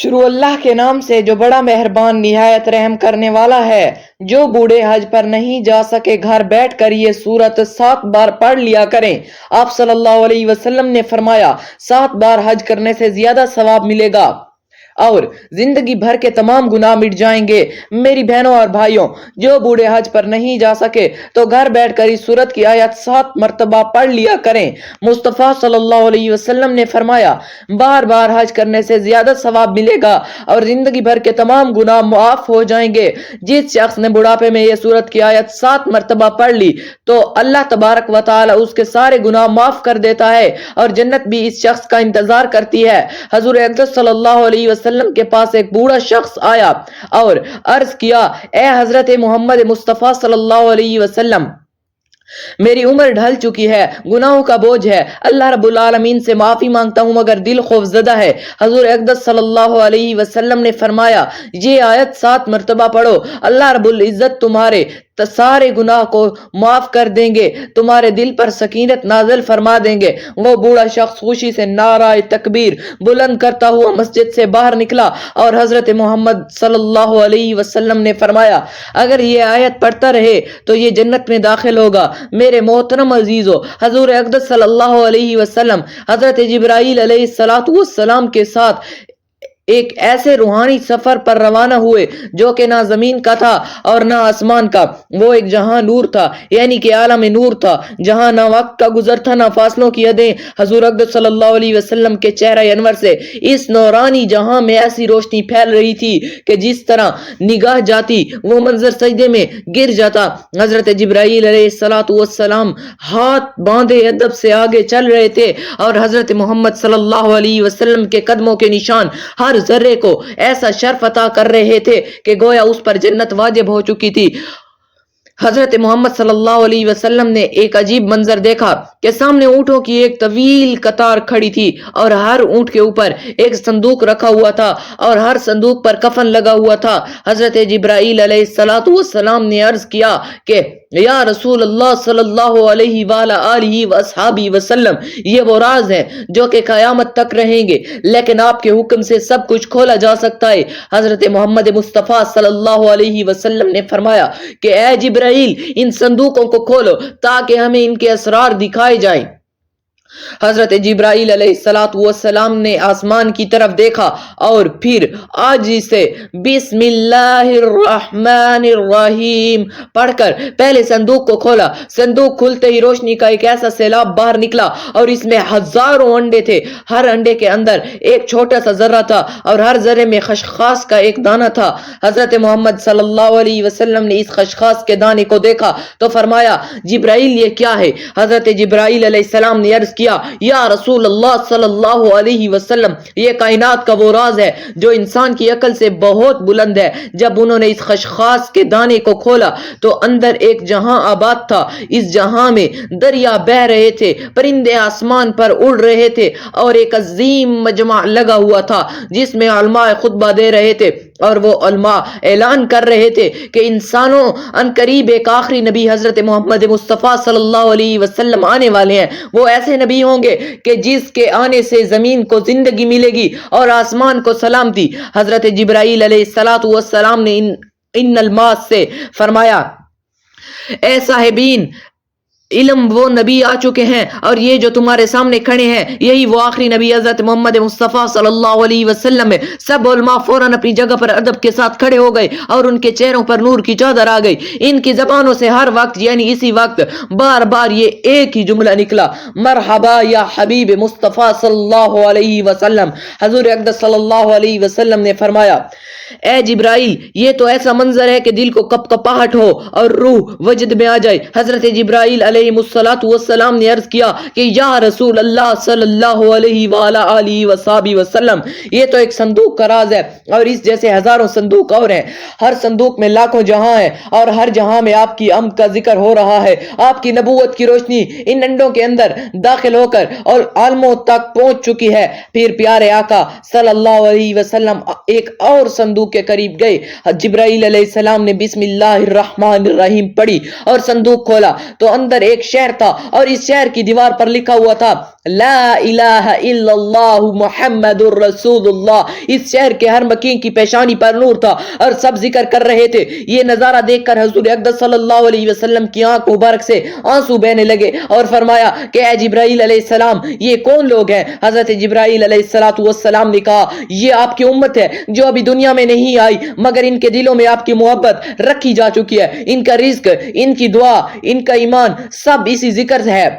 شروع اللہ کے نام سے جو بڑا مہربان نہایت رحم کرنے والا ہے۔ جو بوڑھے حج پر نہیں جا سکے گھر بیٹھ کر یہ سورت 7 بار پڑھ لیا کریں۔ آپ صلی اللہ علیہ وسلم نے فرمایا 7 بار حج کرنے سے زیادہ ثواب ملے گا اور زندگی بھر کے تمام گناہ مٹ جائیں گے۔ میری بہنوں اور بھائیوں، جو بوڑھے حج پر نہیں جا سکے تو گھر بیٹھ کر اس سورت کی آیت 7 مرتبہ پڑھ لیا کریں۔ مصطفیٰ صلی اللہ علیہ وسلم نے فرمایا بار بار حج کرنے سے زیادہ ثواب ملے گا اور زندگی بھر کے تمام گناہ معاف ہو جائیں گے۔ جس شخص نے بڑھاپے میں یہ سورت کی آیت 7 مرتبہ پڑھ لی تو اللہ تبارک و تعالی اس کے سارے گناہ معاف کر دیتا ہے اور جنت بھی اس شخص کا انتظار کرتی ہے۔ حضور اقدس صلی اللہ علیہ وسلم کے پاس ایک بوڑھا شخص آیا اور عرض کیا، اے حضرت محمد مصطفیٰ صلی اللہ علیہ وسلم، میری عمر ڈھل چکی ہے، گناہوں کا بوجھ ہے، اللہ رب العالمین سے معافی مانگتا ہوں مگر دل خوف زدہ ہے۔ حضور اقدس صلی اللہ علیہ وسلم نے فرمایا یہ آیت 7 مرتبہ پڑھو، اللہ رب العزت تمہارے سارے گناہ کو معاف کر دیں گے، تمہارے دل پر سکینت نازل فرما دیں گے۔ وہ بوڑھا شخص خوشی سے نعرہ تکبیر بلند کرتا ہوا مسجد سے باہر نکلا اور حضرت محمد صلی اللہ علیہ وسلم نے فرمایا اگر یہ آیت پڑھتا رہے تو یہ جنت میں داخل ہوگا۔ میرے محترم عزیزو، حضور اقدس صلی اللہ علیہ وسلم حضرت جبرائیل علیہ السلام کے ساتھ ایک ایسے روحانی سفر پر روانہ ہوئے جو کہ نہ زمین کا تھا اور نہ آسمان کا۔ وہ ایک جہاں نور تھا، یعنی کہ عالم نور تھا، جہاں نہ وقت کا گزر تھا نہ فاصلوں کی حدیں۔ حضور اقدس صلی اللہ علیہ وسلم کے چہرہ انور سے اس نورانی جہاں میں ایسی روشنی پھیل رہی تھی کہ جس طرح نگاہ جاتی وہ منظر سجدے میں گر جاتا۔ حضرت جبرائیل علیہ السلام ہاتھ باندھے ادب سے آگے چل رہے تھے اور حضرت محمد صلی اللہ علیہ وسلم کے قدموں کے نشان ہر ذرے کو ایسا شرف عطا کر رہے تھے کہ گویا اس پر جنت واجب ہو چکی تھی۔ حضرت محمد صلی اللہ علیہ وسلم نے ایک عجیب منظر دیکھا کہ سامنے اونٹوں کی ایک طویل قطار کھڑی تھی اور ہر اونٹ کے اوپر ایک صندوق رکھا ہوا تھا اور ہر صندوق پر کفن لگا ہوا تھا۔ حضرت جبرائیل علیہ السلام نے عرض کیا کہ یا رسول اللہ صلی اللہ علیہ وآلہ وصحابہ وسلم، یہ وہ راز ہیں جو کہ قیامت تک رہیں گے لیکن آپ کے حکم سے سب کچھ کھولا جا سکتا ہے۔ حضرت محمد مصطفیٰ صلی اللہ علیہ وسلم نے فرمایا کہ اے جبرائیل ان صندوقوں کو کھولو تاکہ ہمیں ان کے اسرار دکھائے جائیں۔ حضرت جبرائیل علیہ السلام نے آسمان کی طرف دیکھا اور پھر آجزی سے بسم اللہ الرحمن الرحیم پڑھ کر پہلے صندوق کو کھولا۔ صندوق کھلتے ہی روشنی کا ایک ایسا سیلاب باہر نکلا اور اس میں ہزاروں انڈے تھے۔ ہر انڈے کے اندر ایک چھوٹا سا ذرہ تھا اور ہر ذرے میں خشخاش کا ایک دانہ تھا۔ حضرت محمد صلی اللہ علیہ وسلم نے اس خشخاش کے دانے کو دیکھا تو فرمایا جبرائیل یہ کیا ہے؟ حضرت جبرائیل علیہ السلام نے عرض کیا یا رسول اللہ صلی اللہ علیہ وسلم، یہ کائنات کا وہ راز ہے جو انسان کی عقل سے بہت بلند ہے۔ جب انہوں نے اس خشخاش کے دانے کو کھولا تو اندر ایک جہاں آباد تھا۔ اس جہاں میں دریا بہہ رہے تھے، پرندے آسمان پر اڑ رہے تھے اور ایک عظیم مجمع لگا ہوا تھا جس میں علماء خطبہ دے رہے تھے اور وہ علماء اعلان کر رہے تھے کہ انسانوں ان قریب ایک آخری نبی حضرت محمد مصطفیٰ صلی اللہ علیہ وسلم آنے والے ہیں۔ وہ ایسے نبی ہوں گے کہ جس کے آنے سے زمین کو زندگی ملے گی اور آسمان کو سلامتی۔ حضرت جبرائیل علیہ السلام نے ان الماس سے فرمایا اے صاحبین علم، وہ نبی آ چکے ہیں اور یہ جو تمہارے سامنے کھڑے ہیں یہی وہ آخری نبی حضرت محمد مصطفیٰ صلی اللہ علیہ وسلم ہے۔ سب علماء فوراً اپنی جگہ پر ادب کے ساتھ کھڑے ہو گئے اور ان کے چہروں پر نور کی چادر آ گئی۔ ان کی زبانوں سے ہر وقت یعنی اسی وقت بار بار یہ ایک ہی جملہ نکلا، مرحبا یا حبیب مصطفیٰ صلی اللہ علیہ وسلم۔ حضور اقدس صلی اللہ علیہ وسلم نے فرمایا اے جبرائیل، یہ تو ایسا منظر ہے کہ دل کو کپکپاہٹ ہو اور روح وجد میں آ جائے۔ حضرت جبرائیل علیہ السلام نے عرض کیا کہ یا رسول اللہ صلی اللہ علیہ وآلہ وصحابہ وسلم، یہ تو ایک صندوق کا راز ہے اور اس جیسے ہزاروں صندوق اور ہیں۔ ہر صندوق میں لاکھوں جہاں ہیں اور ہر جہاں میں آپ کی امد کا ذکر ہو رہا ہے۔ آپ کی نبوت کی روشنی ان انڈوں کے اندر داخل ہو کر اور عالموں تک پہنچ چکی ہے۔ پھر پیارے آقا صلی اللہ علیہ وسلم ایک اور صندوق کے قریب گئے۔ جبرائیل علیہ السلام نے بسم اللہ الرحمن الرحیم پڑھی اور صندوق کھولا تو اندر ایک شہر تھا اور اس شہر کی دیوار پر لکھا ہوا تھا لا الہ الا اللہ محمد الرسول اللہ. اس شہر کے ہر مکین کی پیشانی پر نور تھا اور سب ذکر کر رہے تھے. یہ نظارہ دیکھ کر حضور اقدس صلی اللہ علیہ وسلم کی آنکھ مبارک سے آنسو بہنے لگے اور فرمایا کہ اے جبرائیل علیہ السلام یہ کون لوگ ہیں؟ حضرت جبرائیل علیہ السلام نے کہا یہ آپ کی امت ہے جو ابھی دنیا میں نہیں آئی مگر ان کے دلوں میں آپ کی محبت رکھی جا چکی ہے. ان کا رزق، ان کی دعا، ان کا ایمان سب اسی ذکر ہے.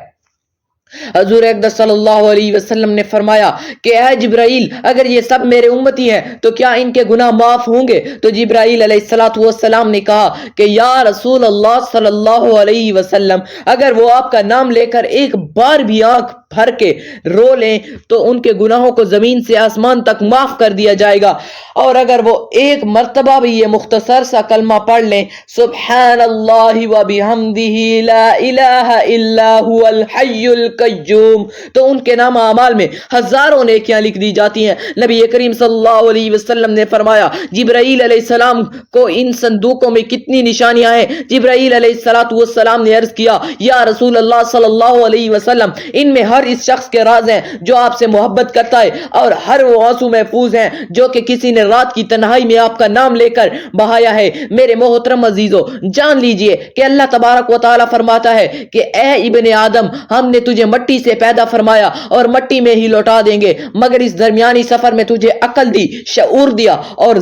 حضور اقدس صلی اللہ علیہ وسلم نے فرمایا کہ اے جبرائیل اگر یہ سب میرے امتی ہیں تو کیا ان کے گناہ معاف ہوں گے؟ تو جبرائیل علیہ السلام نے کہا کہ یا رسول اللہ صلی اللہ علیہ وسلم اگر وہ آپ کا نام لے کر ایک بار بھی آنکھ بھر کے رو لیں تو ان کے گناہوں کو زمین سے آسمان تک معاف کر دیا جائے گا، اور اگر وہ ایک مرتبہ بھی یہ مختصر سا کلمہ پڑھ لیں سبحان اللہ و بحمدہ لا الہ الا هو الحی القیوم تو ان کے نام اعمال میں ہزاروں نیکیاں لکھ دی جاتی ہیں. نبی کریم صلی اللہ علیہ وسلم نے فرمایا جبرائیل علیہ السلام کو ان صندوقوں میں کتنی نشانیاں ہیں؟ جبرائیل علیہ السلام نے عرض کیا یا رسول اللہ صلی اللہ علیہ وسلم ان میں ہر اس شخص کے راز ہیں جو آپ سے محبت کرتا ہے اور ہر وہ آنسو محفوظ ہیں جو کہ کسی نے رات کی تنہائی میں آپ کا نام لے کر بہایا ہے. میرے محترم عزیزو جان لیجئے کہ اللہ تبارک و تعالی فرماتا ہے کہ اے ابن آدم ہم نے تجھے مٹی سے پیدا فرمایا اور مٹی میں ہی لوٹا دیں گے مگر اس درمیانی سفر میں تجھے عقل دی، شعور دیا اور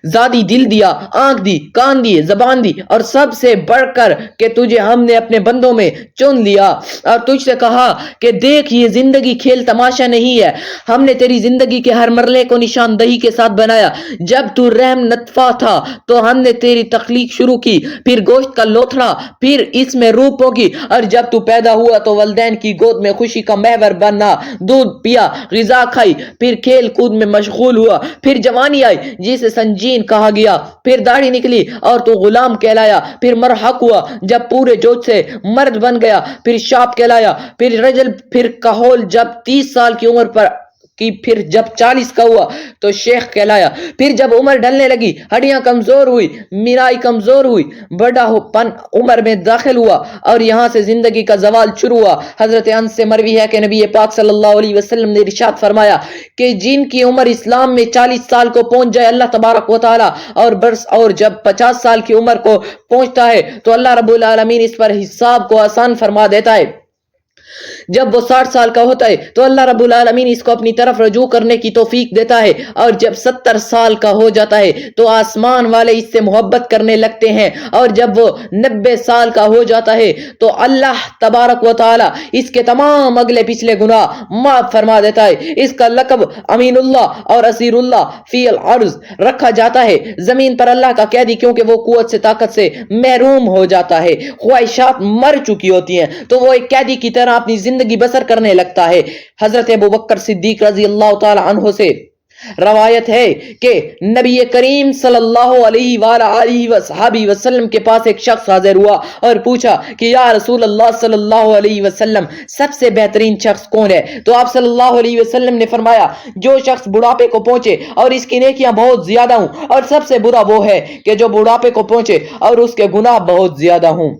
زادی دل دیا، آنکھ دی، کان دی، زبان دی اور سب سے بڑھ کر کہ تجھے ہم نے اپنے بندوں میں چن لیا اور تجھ سے کہا کہ دیکھ یہ زندگی کھیل تماشا نہیں ہے. ہم نے تیری زندگی کے ہر مرحلے کو نشاندہی کے ساتھ بنایا. جب تو رحم نطفہ تھا تو ہم نے تیری تخلیق شروع کی، پھر گوشت کا لوتھڑا، پھر اس میں روح پوکی اور جب تو پیدا ہوا تو والدین کی گود میں خوشی کا محور بنا، دودھ پیا، غذا کھائی، پھر کھیل کود میں مشغول ہوا، پھر جوانی آئی جسے جین کہا گیا، پھر داڑھی نکلی اور تو غلام کہلایا، پھر مرحق ہوا جب پورے جوش سے مرد بن گیا، پھر شاب کہلایا، پھر رجل، پھر کہول جب 30 سال کی عمر پر کی، پھر جب 40 کا ہوا تو شیخ کہلایا، پھر جب عمر ڈھلنے لگی ہڈیاں کمزور ہوئی، میرائی کمزور ہوئی، بڑا پن عمر میں داخل ہوا اور یہاں سے زندگی کا زوال شروع ہوا. حضرت انس سے مروی ہے کہ نبی پاک صلی اللہ علیہ وسلم نے ارشاد فرمایا کہ جن کی عمر اسلام میں 40 سال کو پہنچ جائے اللہ تبارک و تعالی اور جب 50 سال کی عمر کو پہنچتا ہے تو اللہ رب العالمین اس پر حساب کو آسان فرما دیتا ہے. جب وہ 60 سال کا ہوتا ہے تو اللہ رب العالمین اس کو اپنی طرف رجوع کرنے کی توفیق دیتا ہے اور جب 70 سال کا ہو جاتا ہے تو آسمان والے اس سے محبت کرنے لگتے ہیں اور جب وہ 90 سال کا ہو جاتا ہے تو اللہ تبارک و تعالی اس کے تمام اگلے پچھلے گناہ معاف فرما دیتا ہے. اس کا لقب امین اللہ اور اسیر اللہ فی الارض رکھا جاتا ہے، زمین پر اللہ کا قیدی، کیونکہ وہ قوت سے طاقت سے محروم ہو جاتا ہے، خواہشات مر چکی ہوتی ہیں تو وہ ایک قیدی کی طرح اپنی زندگی بسر کرنے لگتا ہے. حضرت ابوبکر صدیق رضی اللہ تعالی عنہ سے روایت ہے کہ نبی کریم صلی اللہ علیہ وآلہ وصحبہ وسلم کے پاس ایک شخص حاضر ہوا اور پوچھا کہ یا رسول اللہ صلی اللہ علیہ وسلم سب سے بہترین شخص کون ہے؟ تو آپ صلی اللہ علیہ وسلم نے فرمایا جو شخص بڑھاپے کو پہنچے اور اس کی نیکیاں بہت زیادہ ہوں، اور سب سے برا وہ ہے کہ جو بڑھاپے کو پہنچے اور اس کے گناہ بہت زیادہ ہوں.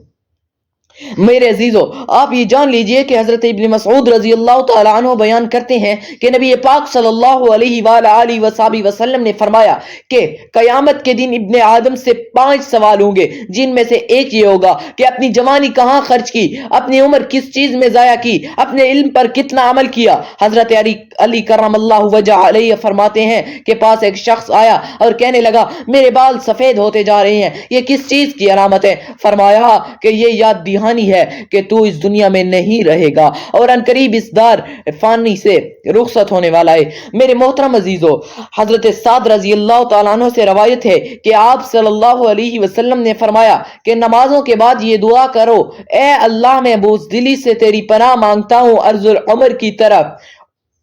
میرے عزیزو آپ یہ جان لیجئے کہ حضرت ابن مسعود رضی اللہ تعالی عنہ بیان کرتے ہیں کہ نبی پاک صلی اللہ علیہ وآلہ وسلم نے فرمایا کہ قیامت کے دن ابن آدم سے 5 سوال ہوں گے، جن میں سے ایک یہ ہوگا کہ اپنی جوانی کہاں خرچ کی، اپنی عمر کس چیز میں ضائع کی، اپنے علم پر کتنا عمل کیا. حضرت علی کرم اللہ وجہ علیہ فرماتے ہیں کہ پاس ایک شخص آیا اور کہنے لگا میرے بال سفید ہوتے جا رہے ہیں، یہ کس چیز کی علامت ہے؟ فرمایا کہ یہ یاد دہانی ہے کہ تو اس دنیا میں نہیں رہے گا اور ان قریب اس دار فانی سے رخصت ہونے والا ہے. میرے محترم عزیزو حضرت سعد رضی اللہ تعالیٰ عنہ سے روایت ہے کہ آپ صلی اللہ علیہ وسلم نے فرمایا کہ نمازوں کے بعد یہ دعا کرو، اے اللہ میں بزدلی سے تیری پناہ مانگتا ہوں عرض العمر کی طرف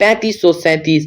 3537।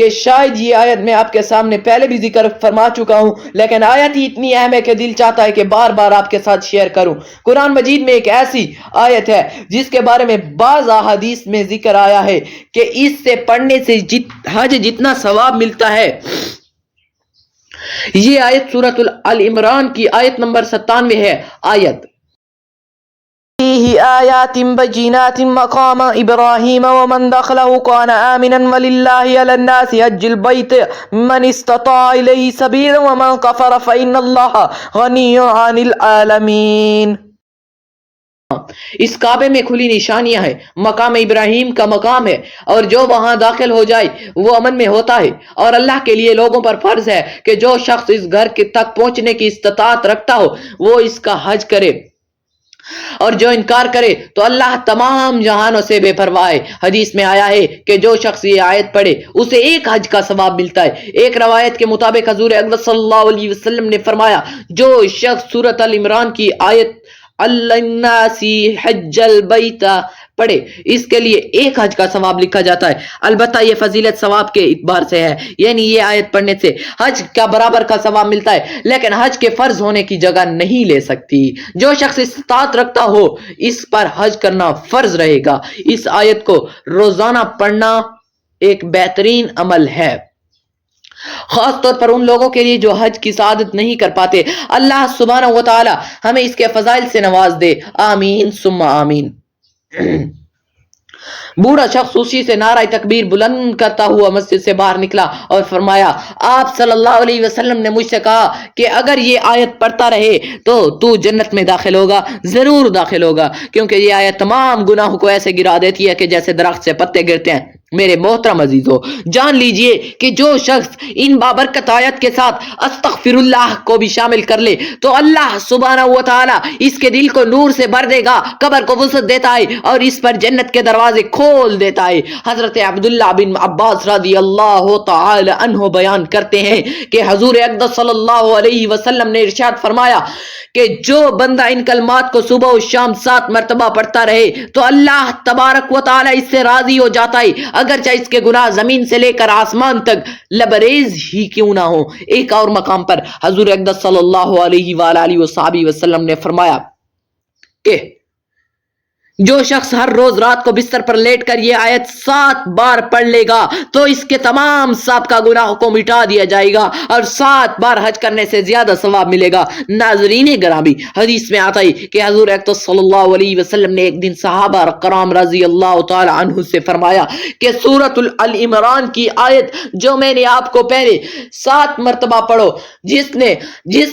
کہ شاید یہ آیت میں آپ کے سامنے پہلے بھی ذکر فرما چکا ہوں، لیکن آیت ہی اتنی اہم ہے کہ دل چاہتا ہے کہ بار بار آپ کے ساتھ شیئر کروں۔ قرآن مجید میں ایک ایسی آیت ہے جس کے بارے میں بعض احادیث میں ذکر آیا ہے کہ اس سے پڑھنے سے حج جتنا ثواب ملتا ہے۔ یہ آیت سورۃ ال عمران کی آیت نمبر 97 ہے۔ آیت فيه آيات بينات مقام إبراهيم ومن دخله كان آمنا ولله على الناس حج البيت من استطاع إليه سبيلا ومن كفر فإن الله غني عن العالمين۔ اس کعبے میں کھلی نشانیاں ہیں، مقام ابراہیم کا مقام ہے، اور جو وہاں داخل ہو جائے وہ امن میں ہوتا ہے، اور اللہ کے لیے لوگوں پر فرض ہے کہ جو شخص اس گھر تک پہنچنے کی استطاعت رکھتا ہو وہ اس کا حج کرے، اور جو انکار کرے تو اللہ تمام جہانوں سے بے پرواہ ہے۔ حدیث میں آیا ہے کہ جو شخص یہ آیت پڑھے اسے ایک حج کا ثواب ملتا ہے۔ ایک روایت کے مطابق حضور اقدس صلی اللہ علیہ وسلم نے فرمایا، جو شخص سورۃ ال عمران کی آیت الناس حج البیت پڑھے اس کے لیے ایک حج کا ثواب لکھا جاتا ہے۔ البتہ یہ فضیلت ثواب کے اعتبار سے ہے، یعنی یہ آیت پڑھنے سے حج کا برابر کا ثواب ملتا ہے، لیکن حج کے فرض ہونے کی جگہ نہیں لے سکتی۔ جو شخص استطاعت رکھتا ہو اس پر حج کرنا فرض رہے گا۔ اس آیت کو روزانہ پڑھنا ایک بہترین عمل ہے، خاص طور پر ان لوگوں کے لیے جو حج کی سعادت نہیں کر پاتے۔ اللہ سبحانہ و تعالی ہمیں اس کے فضائل سے نواز دے، آمین ثم آمین۔ بوڑھا شخص خوشی سے نعرہ تکبیر بلند کرتا ہوا مسجد سے باہر نکلا اور فرمایا، آپ صلی اللہ علیہ وسلم نے مجھ سے کہا کہ اگر یہ آیت پڑھتا رہے تو جنت میں داخل ہوگا، ضرور داخل ہوگا، کیونکہ یہ آیت تمام گناہوں کو ایسے گرا دیتی ہے کہ جیسے درخت سے پتے گرتے ہیں۔ میرے محترم عزیزو، جان لیجئے کہ جو شخص ان بابرکت آیت کے ساتھ استغفر اللہ کو بھی شامل کر لے تو اللہ سبحانہ و تعالی اس کے دل کو نور سے بھر دے گا، قبر کو وسعت دیتا ہے اور اس پر جنت کے دروازے کھول دیتا ہے۔ حضرت عبداللہ بن عباس رضی اللہ تعالی عنہ بیان کرتے ہیں کہ حضور اقدس صلی اللہ علیہ وسلم نے ارشاد فرمایا کہ جو بندہ ان کلمات کو صبح و شام 7 مرتبہ پڑھتا رہے تو اللہ تبارک و تعالی اس سے راضی ہو جاتا ہے، اگرچہ اس کے گناہ زمین سے لے کر آسمان تک لبریز ہی کیوں نہ ہو۔ ایک اور مقام پر حضور اقدس صلی اللہ علیہ وآلہ وصحبہ وسلم نے فرمایا کہ جو شخص ہر روز رات کو بستر پر لیٹ کر یہ آیت 7 بار پڑھ لے گا تو اس کے تمام سابقہ گناہوں کو مٹا دیا جائے گا اور 7 بار حج کرنے سے زیادہ ثواب ملے گا۔ ناظرین گرامی، حدیث میں آتا ہے کہ حضور اقدس صلی اللہ علیہ وسلم نے ایک دن صحابہ کرام رضی اللہ تعالی عنہ سے فرمایا کہ سورۃ ال عمران کی آیت جو میں نے آپ کو پہلے 7 مرتبہ پڑھو، جس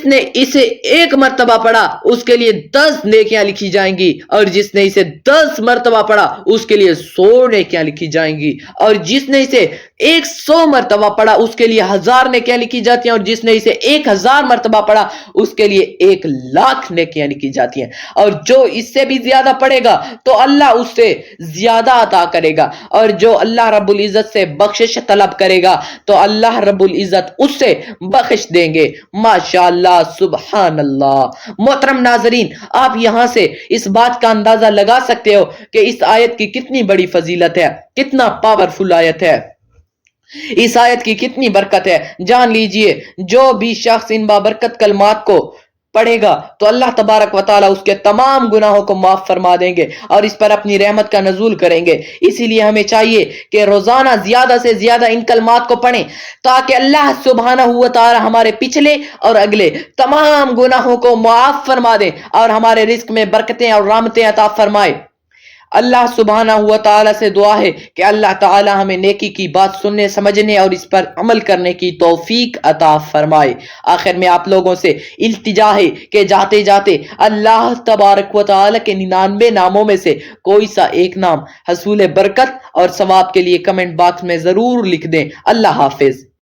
نے اسے 1 مرتبہ پڑھا اس کے لیے 10 نیکیاں لکھی جائیں گی، اور جس نے اسے 10 مرتبہ پڑھا اس کے لیے 100 نیکیاں لکھی جائیں گی، اور جس نے اسے 100 مرتبہ پڑھا اس کے لیے 1000 نیکیاں لکھی جاتی ہیں، اور جس نے اسے 1000 مرتبہ پڑھا اس کے لیے 1,00,000 نیکیاں لکھی جاتی ہیں۔ اور جو اس سے بھی زیادہ پڑھے گا تو اللہ اس سے زیادہ عطا کرے گا، اور جو اللہ رب العزت سے بخشش طلب کرے گا تو اللہ رب العزت اس سے بخش دیں گے۔ ماشاءاللہ، سبحان اللہ۔ محترم ناظرین، آپ یہاں سے اس بات کا اندازہ لگا سکتے ہو کہ اس آیت کی کتنی بڑی فضیلت ہے، کتنا پاورفل آیت ہے، اس آیت کی کتنی برکت ہے۔ جان لیجئے جو بھی شخص ان بابرکت کلمات کو پڑھے گا تو اللہ تبارک و تعالی اس کے تمام گناہوں کو معاف فرما دیں گے اور اس پر اپنی رحمت کا نزول کریں گے۔ اسی لیے ہمیں چاہیے کہ روزانہ زیادہ سے زیادہ ان کلمات کو پڑھیں تاکہ اللہ سبحانہ و تعالی ہمارے پچھلے اور اگلے تمام گناہوں کو معاف فرما دیں اور ہمارے رزق میں برکتیں اور رحمتیں عطا فرمائے۔ اللہ سبحانہ و تعالی سے دعا ہے کہ اللہ تعالی ہمیں نیکی کی بات سننے، سمجھنے اور اس پر عمل کرنے کی توفیق عطا فرمائے۔ آخر میں آپ لوگوں سے التجا ہے کہ جاتے جاتے اللہ تبارک و تعالی کے 99 ناموں میں سے کوئی سا ایک نام حصول برکت اور ثواب کے لیے کمنٹ باکس میں ضرور لکھ دیں۔ اللہ حافظ۔